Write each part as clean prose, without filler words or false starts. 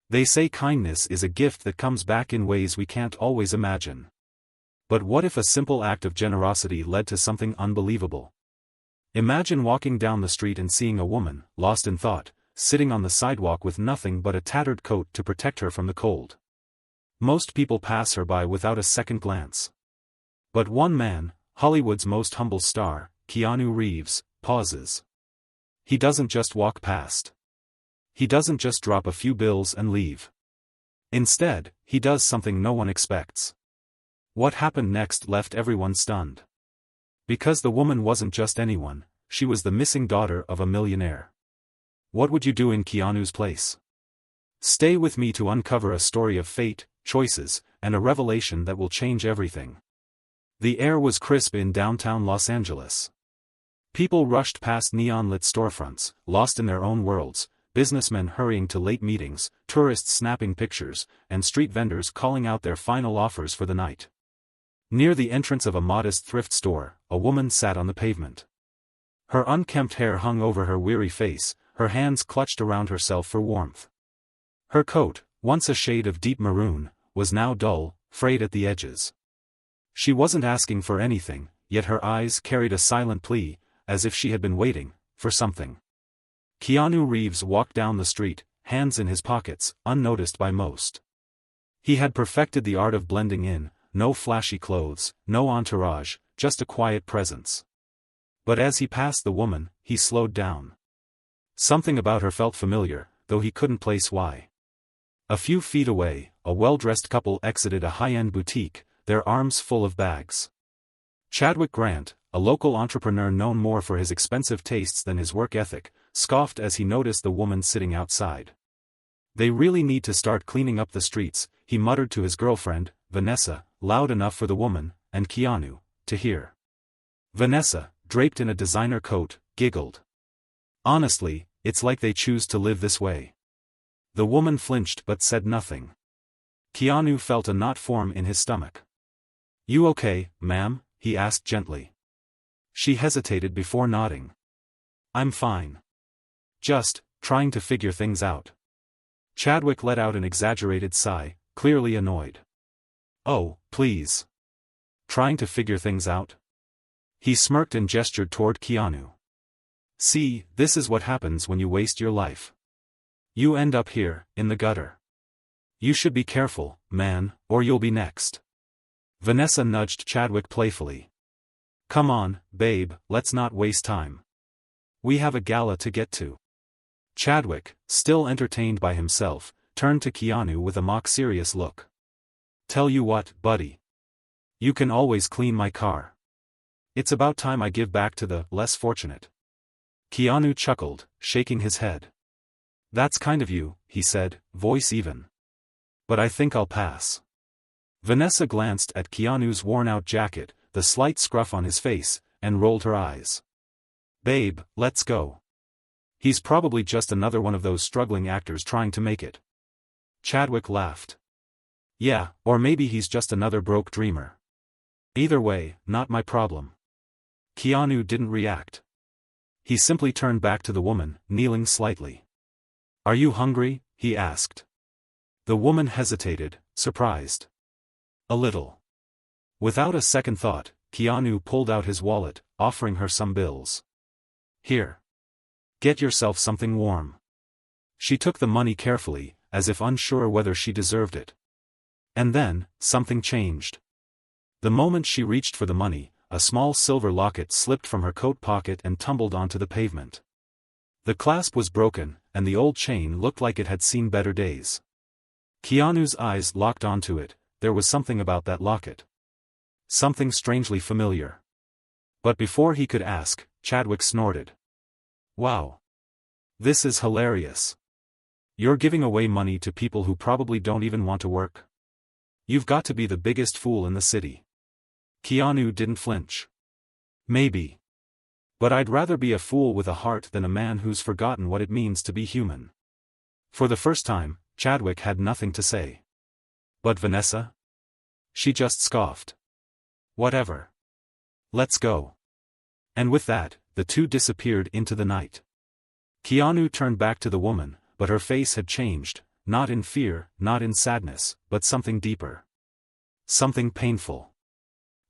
They say kindness is a gift that comes back in ways we can't always imagine. But what if a simple act of generosity led to something unbelievable? Imagine walking down the street and seeing a woman, lost in thought, sitting on the sidewalk with nothing but a tattered coat to protect her from the cold. Most people pass her by without a second glance. But one man, Hollywood's most humble star, Keanu Reeves, pauses. He doesn't just walk past. He doesn't just drop a few bills and leave. Instead, he does something no one expects. What happened next left everyone stunned. Because the woman wasn't just anyone, she was the missing daughter of a millionaire. What would you do in Keanu's place? Stay with me to uncover a story of fate, choices, and a revelation that will change everything. The air was crisp in downtown Los Angeles. People rushed past neon-lit storefronts, lost in their own worlds, businessmen hurrying to late meetings, tourists snapping pictures, and street vendors calling out their final offers for the night. Near the entrance of a modest thrift store, a woman sat on the pavement. Her unkempt hair hung over her weary face, her hands clutched around herself for warmth. Her coat, once a shade of deep maroon, was now dull, frayed at the edges. She wasn't asking for anything, yet her eyes carried a silent plea, as if she had been waiting for something. Keanu Reeves walked down the street, hands in his pockets, unnoticed by most. He had perfected the art of blending in, no flashy clothes, no entourage, just a quiet presence. But as he passed the woman, he slowed down. Something about her felt familiar, though he couldn't place why. A few feet away, a well-dressed couple exited a high-end boutique, their arms full of bags. Chadwick Grant, a local entrepreneur known more for his expensive tastes than his work ethic, scoffed as he noticed the woman sitting outside. They really need to start cleaning up the streets, he muttered to his girlfriend, Vanessa, loud enough for the woman, and Keanu, to hear. Vanessa, draped in a designer coat, giggled. Honestly, it's like they choose to live this way. The woman flinched but said nothing. Keanu felt a knot form in his stomach. You okay, ma'am? He asked gently. She hesitated before nodding. I'm fine. Just, trying to figure things out. Chadwick let out an exaggerated sigh, clearly annoyed. Oh, please. Trying to figure things out? He smirked and gestured toward Keanu. See, this is what happens when you waste your life. You end up here, in the gutter. You should be careful, man, or you'll be next. Vanessa nudged Chadwick playfully. Come on, babe, let's not waste time. We have a gala to get to. Chadwick, still entertained by himself, turned to Keanu with a mock-serious look. Tell you what, buddy. You can always clean my car. It's about time I give back to the less fortunate. Keanu chuckled, shaking his head. That's kind of you, he said, voice even. But I think I'll pass. Vanessa glanced at Keanu's worn-out jacket, the slight scruff on his face, and rolled her eyes. Babe, let's go. He's probably just another one of those struggling actors trying to make it. Chadwick laughed. Yeah, or maybe he's just another broke dreamer. Either way, not my problem. Keanu didn't react. He simply turned back to the woman, kneeling slightly. Are you hungry? He asked. The woman hesitated, surprised. A little. Without a second thought, Keanu pulled out his wallet, offering her some bills. Here. Get yourself something warm. She took the money carefully, as if unsure whether she deserved it. And then, something changed. The moment she reached for the money, a small silver locket slipped from her coat pocket and tumbled onto the pavement. The clasp was broken, and the old chain looked like it had seen better days. Keanu's eyes locked onto it. There was something about that locket. Something strangely familiar. But before he could ask, Chadwick snorted. Wow. This is hilarious. You're giving away money to people who probably don't even want to work. You've got to be the biggest fool in the city. Keanu didn't flinch. Maybe. But I'd rather be a fool with a heart than a man who's forgotten what it means to be human. For the first time, Chadwick had nothing to say. But Vanessa? She just scoffed. Whatever. Let's go. And with that, the two disappeared into the night. Keanu turned back to the woman, but her face had changed, not in fear, not in sadness, but something deeper. Something painful.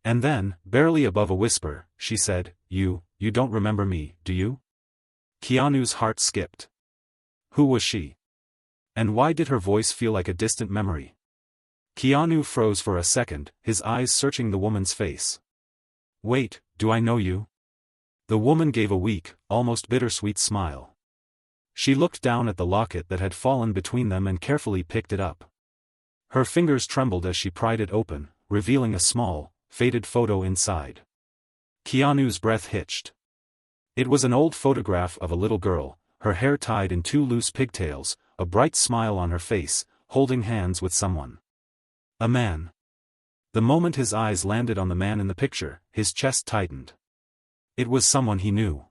And then, barely above a whisper, she said, You don't remember me, do you? Keanu's heart skipped. Who was she? And why did her voice feel like a distant memory? Keanu froze for a second, his eyes searching the woman's face. Wait, do I know you? The woman gave a weak, almost bittersweet smile. She looked down at the locket that had fallen between them and carefully picked it up. Her fingers trembled as she pried it open, revealing a small, faded photo inside. Keanu's breath hitched. It was an old photograph of a little girl, her hair tied in two loose pigtails, a bright smile on her face, holding hands with someone. A man. The moment his eyes landed on the man in the picture, his chest tightened. It was someone he knew.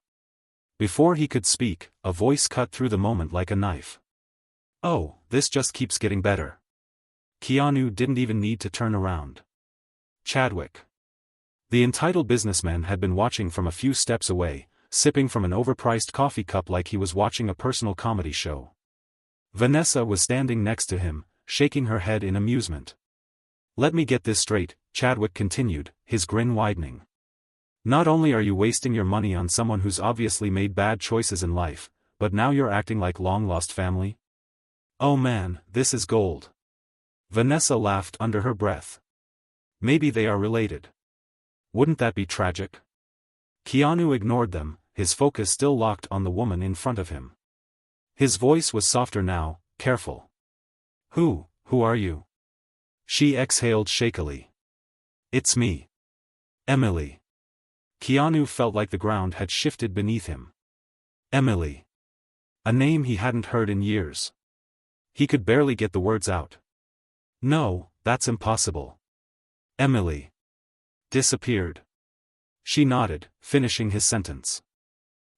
Before he could speak, a voice cut through the moment like a knife. Oh, this just keeps getting better. Keanu didn't even need to turn around. Chadwick. The entitled businessman had been watching from a few steps away, sipping from an overpriced coffee cup like he was watching a personal comedy show. Vanessa was standing next to him, shaking her head in amusement. Let me get this straight, Chadwick continued, his grin widening. Not only are you wasting your money on someone who's obviously made bad choices in life, but now you're acting like long-lost family? Oh man, this is gold. Vanessa laughed under her breath. Maybe they are related. Wouldn't that be tragic? Keanu ignored them, his focus still locked on the woman in front of him. His voice was softer now, careful. Who are you? She exhaled shakily. It's me. Emily. Keanu felt like the ground had shifted beneath him. Emily. A name he hadn't heard in years. He could barely get the words out. No, that's impossible. Emily. Disappeared. She nodded, finishing his sentence.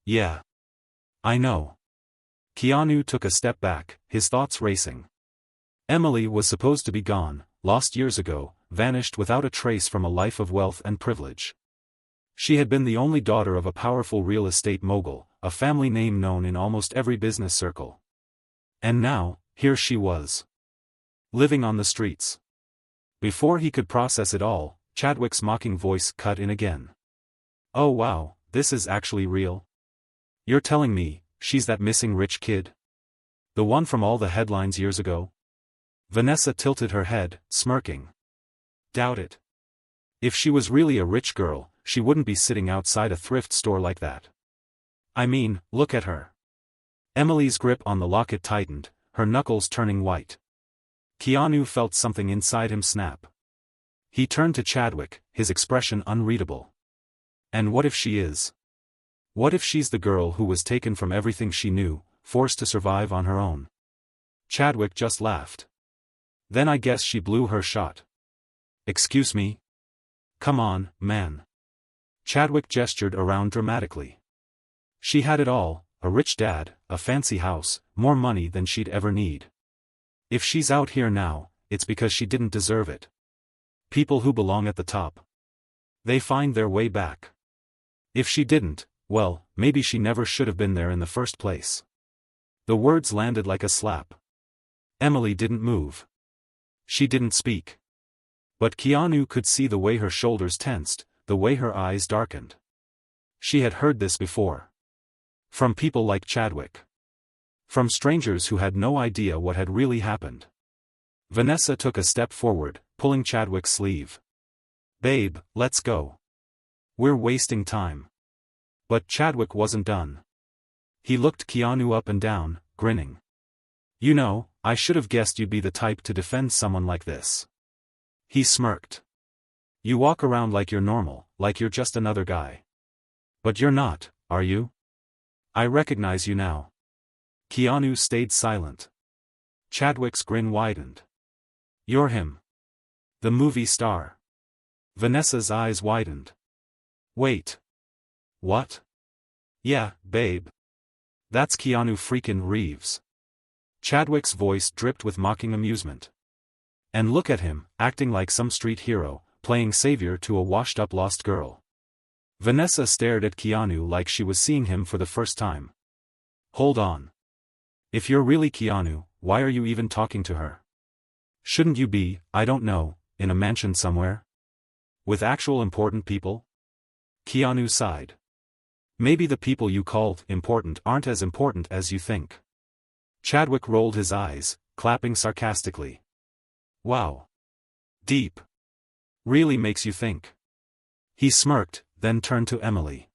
Yeah. I know. Keanu took a step back, his thoughts racing. Emily was supposed to be gone, lost years ago, vanished without a trace from a life of wealth and privilege. She had been the only daughter of a powerful real estate mogul, a family name known in almost every business circle. And now, here she was. Living on the streets. Before he could process it all, Chadwick's mocking voice cut in again. Oh wow, this is actually real? You're telling me, she's that missing rich kid? The one from all the headlines years ago? Vanessa tilted her head, smirking. Doubt it. If she was really a rich girl, she wouldn't be sitting outside a thrift store like that. I mean, look at her. Emily's grip on the locket tightened, her knuckles turning white. Keanu felt something inside him snap. He turned to Chadwick, his expression unreadable. And what if she is? What if she's the girl who was taken from everything she knew, forced to survive on her own? Chadwick just laughed. Then I guess she blew her shot. Excuse me? Come on, man. Chadwick gestured around dramatically. She had it all, a rich dad, a fancy house, more money than she'd ever need. If she's out here now, it's because she didn't deserve it. People who belong at the top. They find their way back. If she didn't, well, maybe she never should have been there in the first place. The words landed like a slap. Emily didn't move. She didn't speak. But Keanu could see the way her shoulders tensed, the way her eyes darkened. She had heard this before. From people like Chadwick. From strangers who had no idea what had really happened. Vanessa took a step forward, pulling Chadwick's sleeve. Babe, let's go. We're wasting time. But Chadwick wasn't done. He looked Keanu up and down, grinning. You know, I should have guessed you'd be the type to defend someone like this. He smirked. You walk around like you're normal, like you're just another guy. But you're not, are you? I recognize you now. Keanu stayed silent. Chadwick's grin widened. You're him. The movie star. Vanessa's eyes widened. Wait. What? Yeah, babe. That's Keanu freakin' Reeves. Chadwick's voice dripped with mocking amusement. And look at him, acting like some street hero, playing savior to a washed-up lost girl. Vanessa stared at Keanu like she was seeing him for the first time. Hold on. If you're really Keanu, why are you even talking to her? Shouldn't you be, I don't know, in a mansion somewhere? With actual important people? Keanu sighed. Maybe the people you called important aren't as important as you think. Chadwick rolled his eyes, clapping sarcastically. Wow. Deep. Really makes you think. He smirked, then turned to Emily.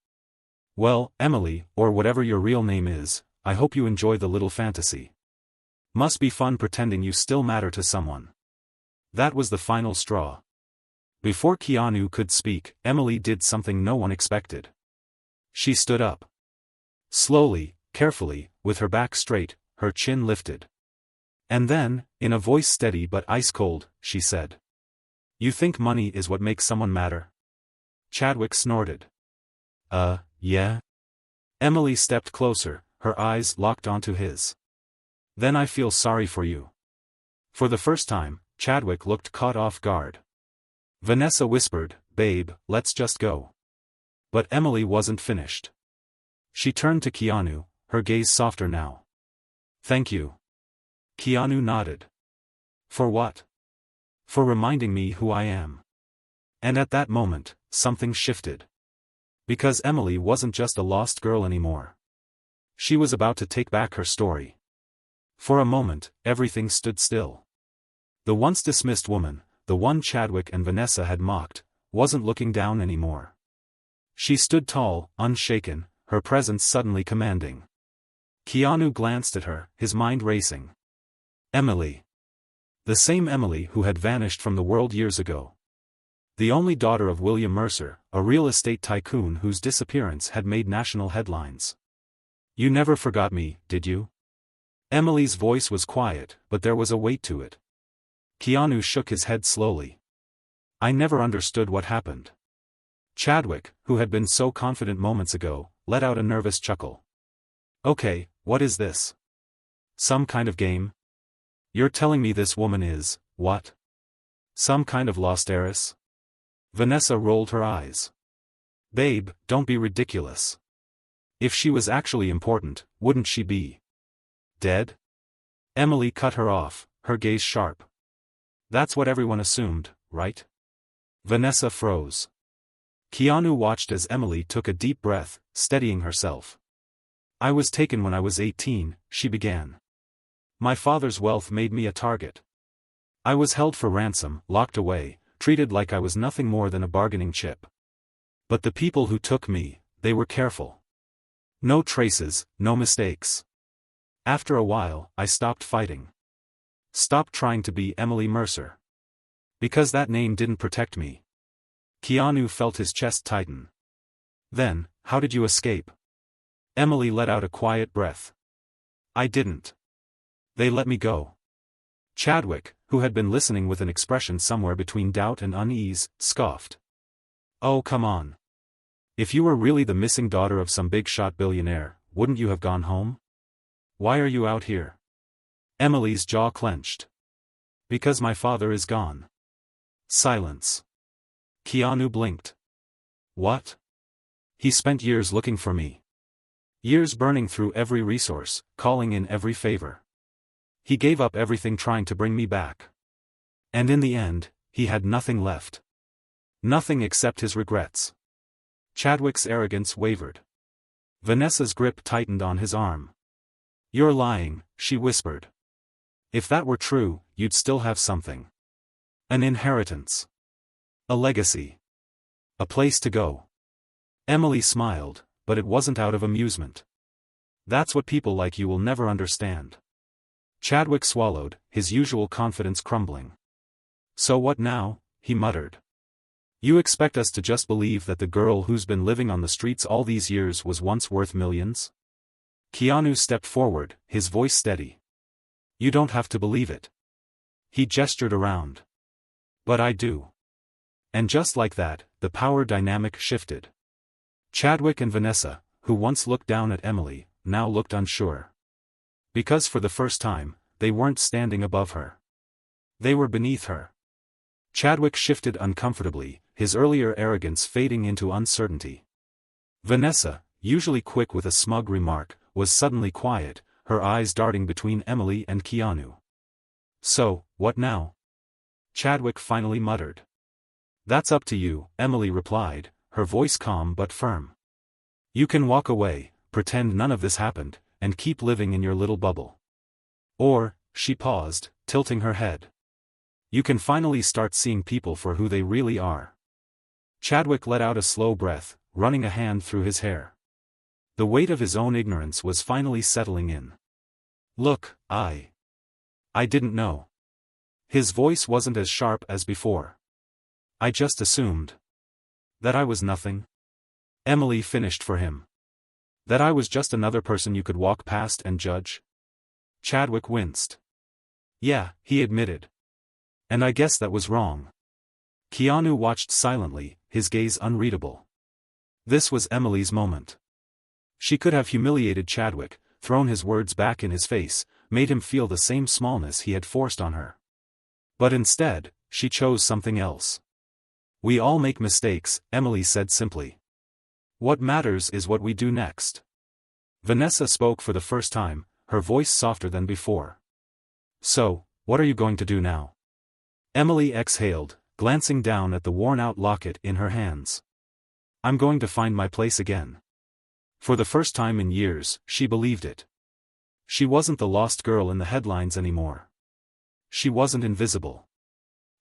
Well, Emily, or whatever your real name is, I hope you enjoy the little fantasy. Must be fun pretending you still matter to someone. That was the final straw. Before Keanu could speak, Emily did something no one expected. She stood up. Slowly, carefully, with her back straight, her chin lifted. And then, in a voice steady but ice-cold, she said. You think money is what makes someone matter? Chadwick snorted. Yeah? Emily stepped closer, her eyes locked onto his. Then I feel sorry for you. For the first time, Chadwick looked caught off guard. Vanessa whispered, Babe, let's just go. But Emily wasn't finished. She turned to Keanu, her gaze softer now. Thank you. Keanu nodded. For what? For reminding me who I am. And at that moment, something shifted. Because Emily wasn't just a lost girl anymore. She was about to take back her story. For a moment, everything stood still. The once dismissed woman, the one Chadwick and Vanessa had mocked, wasn't looking down anymore. She stood tall, unshaken, her presence suddenly commanding. Keanu glanced at her, his mind racing. Emily. The same Emily who had vanished from the world years ago. The only daughter of William Mercer, a real estate tycoon whose disappearance had made national headlines. You never forgot me, did you? Emily's voice was quiet, but there was a weight to it. Keanu shook his head slowly. I never understood what happened. Chadwick, who had been so confident moments ago, let out a nervous chuckle. Okay, what is this? Some kind of game? You're telling me this woman is, what? Some kind of lost heiress? Vanessa rolled her eyes. Babe, don't be ridiculous. If she was actually important, wouldn't she be dead? Emily cut her off, her gaze sharp. That's what everyone assumed, right? Vanessa froze. Keanu watched as Emily took a deep breath, steadying herself. I was taken when I was 18, she began. My father's wealth made me a target. I was held for ransom, locked away, treated like I was nothing more than a bargaining chip. But the people who took me, they were careful. No traces, no mistakes. After a while, I stopped fighting. Stopped trying to be Emily Mercer. Because that name didn't protect me. Keanu felt his chest tighten. Then, how did you escape? Emily let out a quiet breath. I didn't. They let me go. Chadwick, who had been listening with an expression somewhere between doubt and unease, scoffed. Oh come on. If you were really the missing daughter of some big-shot billionaire, wouldn't you have gone home? Why are you out here? Emily's jaw clenched. Because my father is gone. Silence. Keanu blinked. What? He spent years looking for me. Years burning through every resource, calling in every favor. He gave up everything trying to bring me back. And in the end, he had nothing left. Nothing except his regrets. Chadwick's arrogance wavered. Vanessa's grip tightened on his arm. You're lying, she whispered. If that were true, you'd still have something. An inheritance. A legacy. A place to go. Emily smiled, but it wasn't out of amusement. That's what people like you will never understand. Chadwick swallowed, his usual confidence crumbling. So what now? He muttered. You expect us to just believe that the girl who's been living on the streets all these years was once worth millions? Keanu stepped forward, his voice steady. You don't have to believe it. He gestured around. But I do. And just like that, the power dynamic shifted. Chadwick and Vanessa, who once looked down at Emily, now looked unsure. Because for the first time, they weren't standing above her. They were beneath her. Chadwick shifted uncomfortably, his earlier arrogance fading into uncertainty. Vanessa, usually quick with a smug remark, was suddenly quiet, her eyes darting between Emily and Keanu. "So, what now?" Chadwick finally muttered. "That's up to you," Emily replied, her voice calm but firm. "You can walk away, pretend none of this happened, and keep living in your little bubble. Or," she paused, tilting her head, "you can finally start seeing people for who they really are." Chadwick let out a slow breath, running a hand through his hair. The weight of his own ignorance was finally settling in. "Look, I didn't know." His voice wasn't as sharp as before. "I just assumed that I was nothing." Emily finished for him. "That I was just another person you could walk past and judge?" Chadwick winced. "Yeah," he admitted. "And I guess that was wrong." Keanu watched silently, his gaze unreadable. This was Emily's moment. She could have humiliated Chadwick, thrown his words back in his face, made him feel the same smallness he had forced on her. But instead, she chose something else. "We all make mistakes," Emily said simply. "What matters is what we do next." Vanessa spoke for the first time, her voice softer than before. "So, what are you going to do now?" Emily exhaled, glancing down at the worn-out locket in her hands. "I'm going to find my place again." For the first time in years, she believed it. She wasn't the lost girl in the headlines anymore. She wasn't invisible.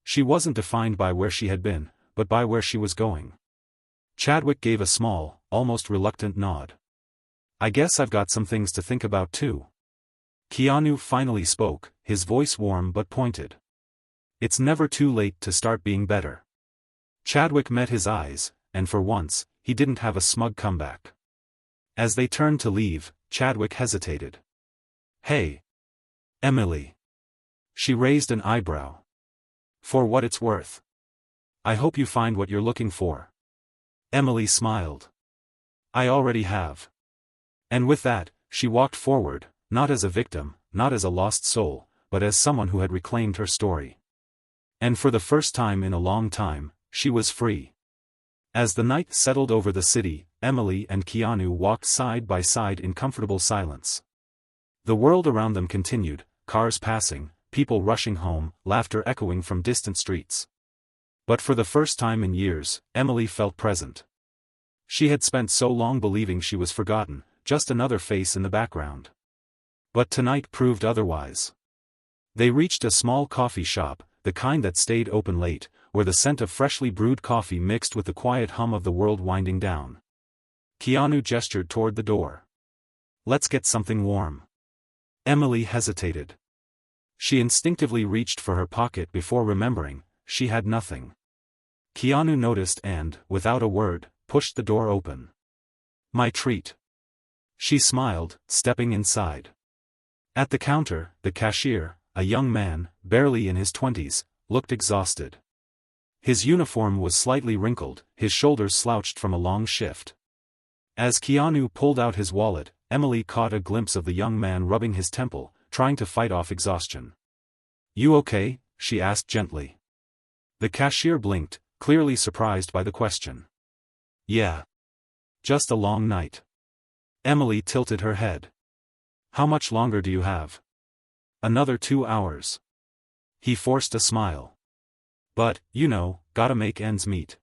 She wasn't defined by where she had been, but by where she was going. Chadwick gave a small, almost reluctant nod. "I guess I've got some things to think about too." Keanu finally spoke, his voice warm but pointed. "It's never too late to start being better." Chadwick met his eyes, and for once, he didn't have a smug comeback. As they turned to leave, Chadwick hesitated. "Hey, Emily." She raised an eyebrow. "For what it's worth. I hope you find what you're looking for." Emily smiled. "I already have." And with that, she walked forward, not as a victim, not as a lost soul, but as someone who had reclaimed her story. And for the first time in a long time, she was free. As the night settled over the city, Emily and Keanu walked side by side in comfortable silence. The world around them continued, cars passing, people rushing home, laughter echoing from distant streets. But for the first time in years, Emily felt present. She had spent so long believing she was forgotten, just another face in the background. But tonight proved otherwise. They reached a small coffee shop, the kind that stayed open late, where the scent of freshly brewed coffee mixed with the quiet hum of the world winding down. Keanu gestured toward the door. "Let's get something warm." Emily hesitated. She instinctively reached for her pocket before remembering, she had nothing. Keanu noticed and, without a word, pushed the door open. "My treat." She smiled, stepping inside. At the counter, the cashier, a young man, barely in his 20s, looked exhausted. His uniform was slightly wrinkled, his shoulders slouched from a long shift. As Keanu pulled out his wallet, Emily caught a glimpse of the young man rubbing his temple, trying to fight off exhaustion. "You okay?" she asked gently. The cashier blinked, clearly surprised by the question. "Yeah. Just a long night." Emily tilted her head. "How much longer do you have?" "Another 2 hours." He forced a smile. "But, you know, gotta make ends meet."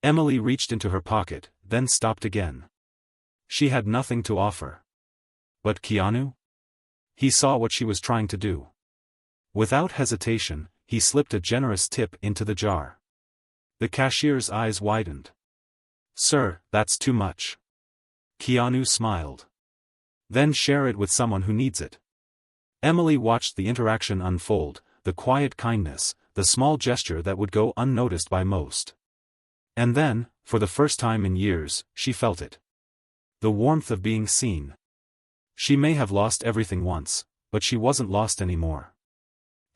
Emily reached into her pocket, then stopped again. She had nothing to offer. But Keanu? He saw what she was trying to do. Without hesitation, he slipped a generous tip into the jar. The cashier's eyes widened. "Sir, that's too much." Keanu smiled. "Then share it with someone who needs it." Emily watched the interaction unfold, the quiet kindness, the small gesture that would go unnoticed by most. And then, for the first time in years, she felt it. The warmth of being seen. She may have lost everything once, but she wasn't lost anymore.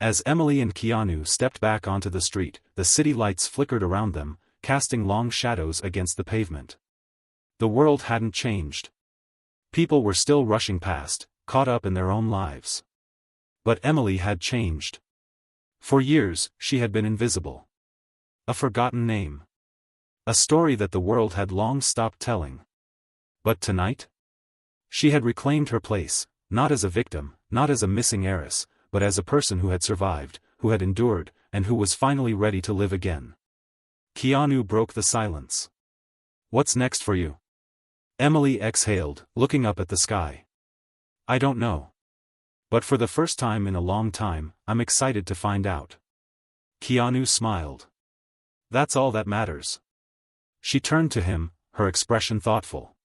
As Emily and Keanu stepped back onto the street, the city lights flickered around them, casting long shadows against the pavement. The world hadn't changed. People were still rushing past, caught up in their own lives. But Emily had changed. For years, she had been invisible. A forgotten name. A story that the world had long stopped telling. But tonight? She had reclaimed her place, not as a victim, not as a missing heiress, but as a person who had survived, who had endured, and who was finally ready to live again. Keanu broke the silence. "What's next for you?" Emily exhaled, looking up at the sky. "I don't know. But for the first time in a long time, I'm excited to find out." Keanu smiled. "That's all that matters." She turned to him, her expression thoughtful.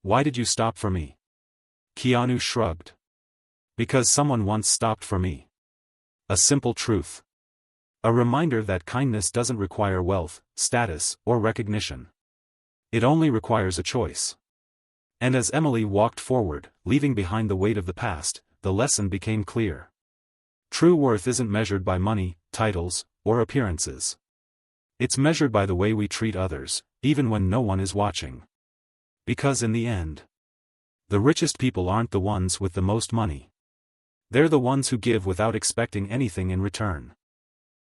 "Why did you stop for me?" Keanu shrugged. "Because someone once stopped for me. A simple truth. A reminder that kindness doesn't require wealth, status, or recognition. It only requires a choice." And as Emily walked forward, leaving behind the weight of the past, the lesson became clear. True worth isn't measured by money, titles, or appearances. It's measured by the way we treat others, even when no one is watching. Because in the end, the richest people aren't the ones with the most money. They're the ones who give without expecting anything in return.